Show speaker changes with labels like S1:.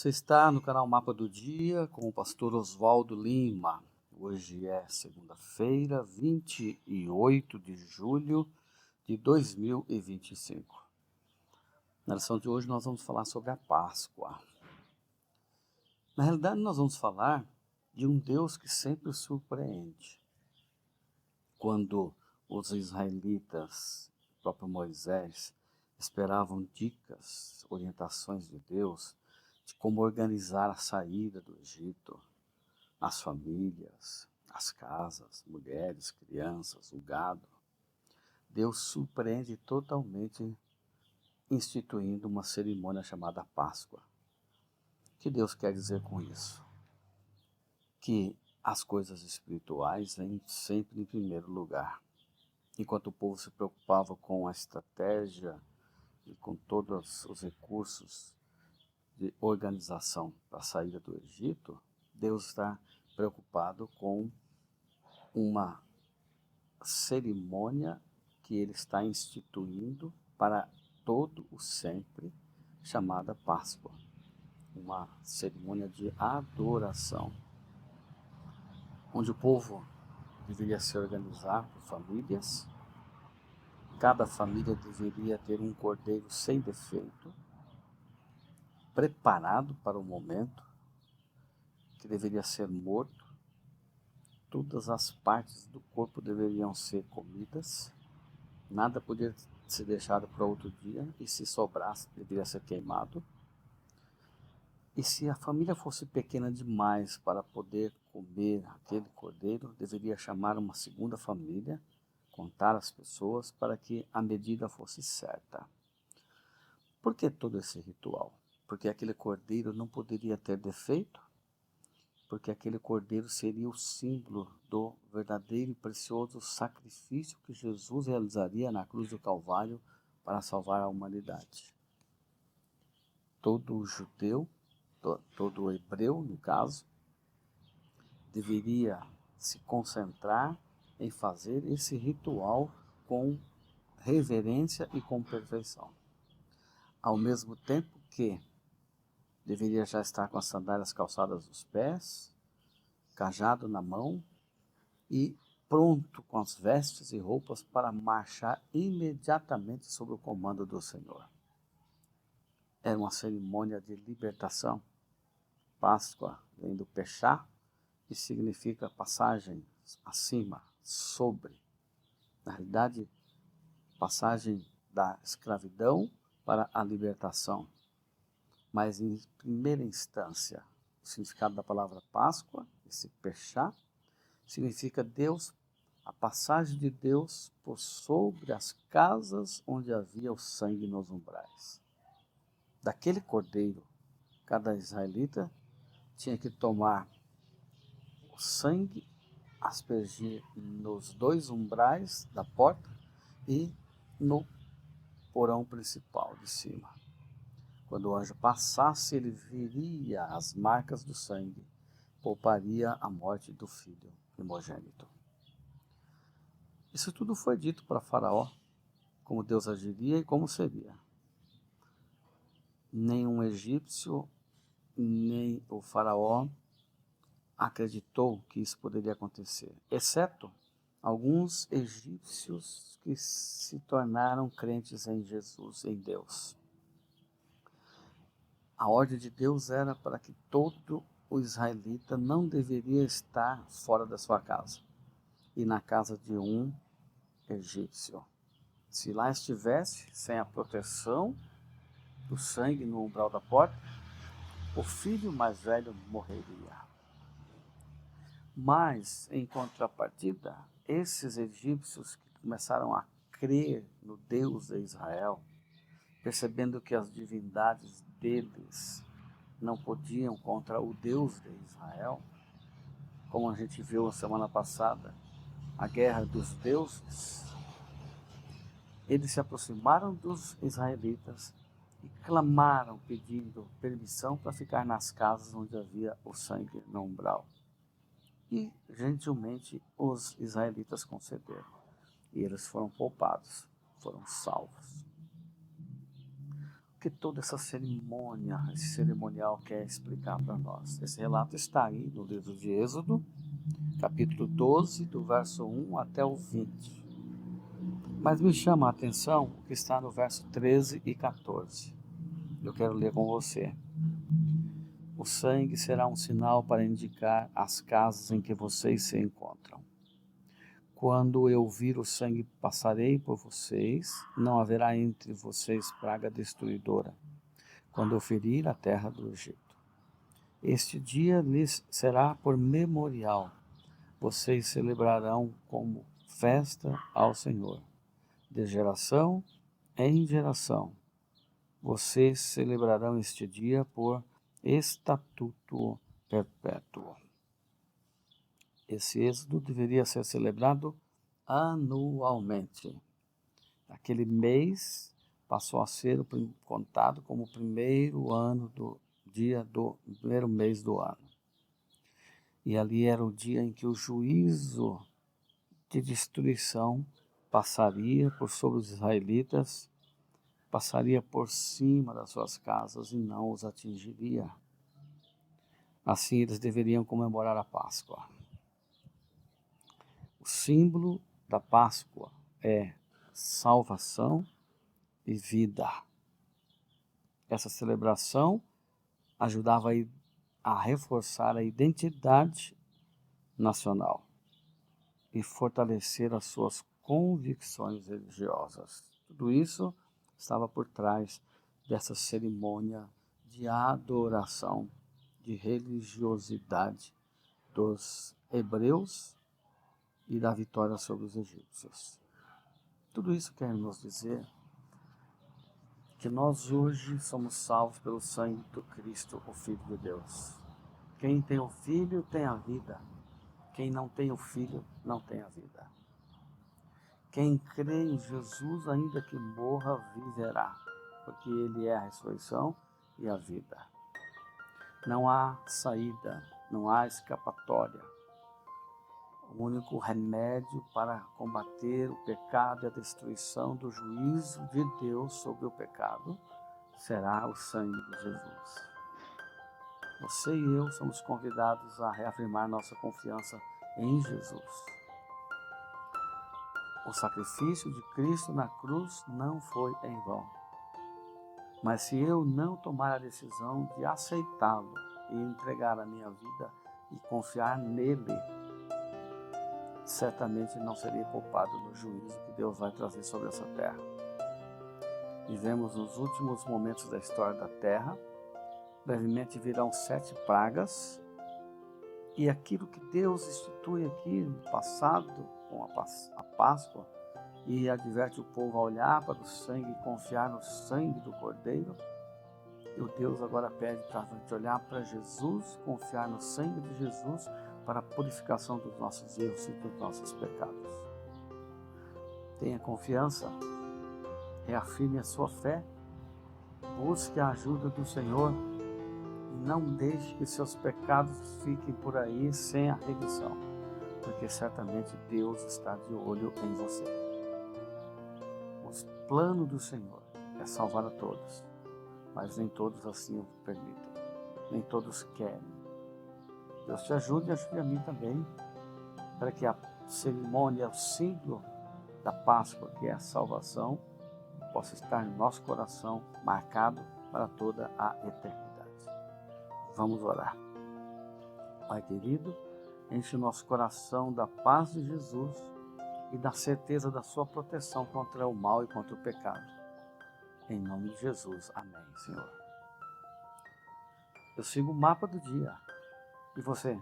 S1: Você está no canal Mapa do Dia com o pastor Oswaldo Lima. Hoje é segunda-feira, 28 de julho de 2025. Na lição de hoje nós vamos falar sobre a Páscoa. Na realidade nós vamos falar de um Deus que sempre surpreende. Quando os israelitas, o próprio Moisés, esperavam dicas, orientações de Deus, de como organizar a saída do Egito, as famílias, as casas, mulheres, crianças, o gado. Deus surpreende totalmente instituindo uma cerimônia chamada Páscoa. O que Deus quer dizer com isso? Que as coisas espirituais vêm sempre em primeiro lugar. Enquanto o povo se preocupava com a estratégia e com todos os recursos de organização para a saída do Egito, Deus está preocupado com uma cerimônia que ele está instituindo para todo o sempre, chamada Páscoa. Uma cerimônia de adoração, onde o povo deveria se organizar por famílias. Cada família deveria ter um cordeiro sem defeito, preparado para o momento, que deveria ser morto. Todas as partes do corpo deveriam ser comidas, nada podia ser deixado para outro dia, e se sobrasse, deveria ser queimado. E se a família fosse pequena demais para poder comer aquele cordeiro, deveria chamar uma segunda família, contar as pessoas para que a medida fosse certa. Por que todo esse ritual? Porque aquele cordeiro não poderia ter defeito, porque aquele cordeiro seria o símbolo do verdadeiro e precioso sacrifício que Jesus realizaria na cruz do Calvário para salvar a humanidade. Todo judeu, todo hebreu, no caso, deveria se concentrar em fazer esse ritual com reverência e com perfeição. Ao mesmo tempo que deveria já estar com as sandálias calçadas nos pés, cajado na mão e pronto com as vestes e roupas para marchar imediatamente sob o comando do Senhor. Era uma cerimônia de libertação. Páscoa vem do pechá, que significa passagem acima, sobre. Na realidade, passagem da escravidão para a libertação. Mas em primeira instância, o significado da palavra Páscoa, esse pechá, significa Deus, a passagem de Deus por sobre as casas onde havia o sangue nos umbrais. Daquele cordeiro, cada israelita tinha que tomar o sangue, aspergir nos dois umbrais da porta e no porão principal de cima. Quando o anjo passasse, ele viria as marcas do sangue, pouparia a morte do filho primogênito. Isso tudo foi dito para Faraó, como Deus agiria e como seria. Nenhum egípcio, nem o Faraó acreditou que isso poderia acontecer, exceto alguns egípcios que se tornaram crentes em Jesus, em Deus. A ordem de Deus era para que todo o israelita não deveria estar fora da sua casa e na casa de um egípcio. Se lá estivesse, sem a proteção do sangue no umbral da porta, o filho mais velho morreria. Mas, em contrapartida, esses egípcios que começaram a crer no Deus de Israel, percebendo que as divindades deles não podiam contra o Deus de Israel, como a gente viu na semana passada, a guerra dos deuses, eles se aproximaram dos israelitas e clamaram pedindo permissão para ficar nas casas onde havia o sangue no umbral. E gentilmente os israelitas concederam. E eles foram poupados, foram salvos. que toda essa cerimônia, esse cerimonial quer explicar para nós? Esse relato está aí no livro de Êxodo, capítulo 12, do verso 1 até o 20. Mas me chama a atenção o que está no verso 13 e 14. Eu quero ler com você. O sangue será um sinal para indicar as casas em que vocês se encontram. Quando eu vir o sangue, passarei por vocês, não haverá entre vocês praga destruidora, quando eu ferir a terra do Egito. Este dia lhes será por memorial. Vocês celebrarão como festa ao Senhor. De geração em geração, vocês celebrarão este dia por estatuto perpétuo. Esse êxodo deveria ser celebrado anualmente. Aquele mês passou a ser contado como o primeiro mês do ano. E ali era o dia em que o juízo de destruição passaria por sobre os israelitas, passaria por cima das suas casas e não os atingiria. Assim eles deveriam comemorar a Páscoa. O símbolo da Páscoa é salvação e vida. Essa celebração ajudava a reforçar a identidade nacional e fortalecer as suas convicções religiosas. Tudo isso estava por trás dessa cerimônia de adoração, de religiosidade dos hebreus e da vitória sobre os egípcios. Tudo isso quer nos dizer que nós hoje somos salvos pelo sangue do Cristo, o Filho de Deus. Quem tem o Filho tem a vida. Quem não tem o Filho não tem a vida. Quem crê em Jesus, ainda que morra, viverá, porque Ele é a ressurreição e a vida. Não há saída, não há escapatória. O único remédio para combater o pecado e a destruição do juízo de Deus sobre o pecado será o sangue de Jesus. Você e eu somos convidados a reafirmar nossa confiança em Jesus. O sacrifício de Cristo na cruz não foi em vão. Mas se eu não tomar a decisão de aceitá-lo e entregar a minha vida e confiar nele, certamente não serei poupado do juízo que Deus vai trazer sobre essa terra. Vivemos nos últimos momentos da história da terra. Brevemente virão 7 pragas. E aquilo que Deus institui aqui no passado, com a Páscoa, e adverte o povo a olhar para o sangue e confiar no sangue do Cordeiro, e o Deus agora pede para a gente olhar para Jesus, confiar no sangue de Jesus para a purificação dos nossos erros e dos nossos pecados. Tenha confiança, reafirme a sua fé, busque a ajuda do Senhor e não deixe que seus pecados fiquem por aí sem a remissão, porque certamente Deus está de olho em você. O plano do Senhor é salvar a todos, mas nem todos assim o permitem, nem todos querem. Deus te ajude e ajude a mim também, para que a cerimônia, o símbolo da Páscoa, que é a salvação, possa estar no nosso coração, marcado para toda a eternidade. Vamos orar. Pai querido, enche o nosso coração da paz de Jesus e da certeza da sua proteção contra o mal e contra o pecado. Em nome de Jesus. Amém, Senhor. Eu sigo o mapa do dia. E você?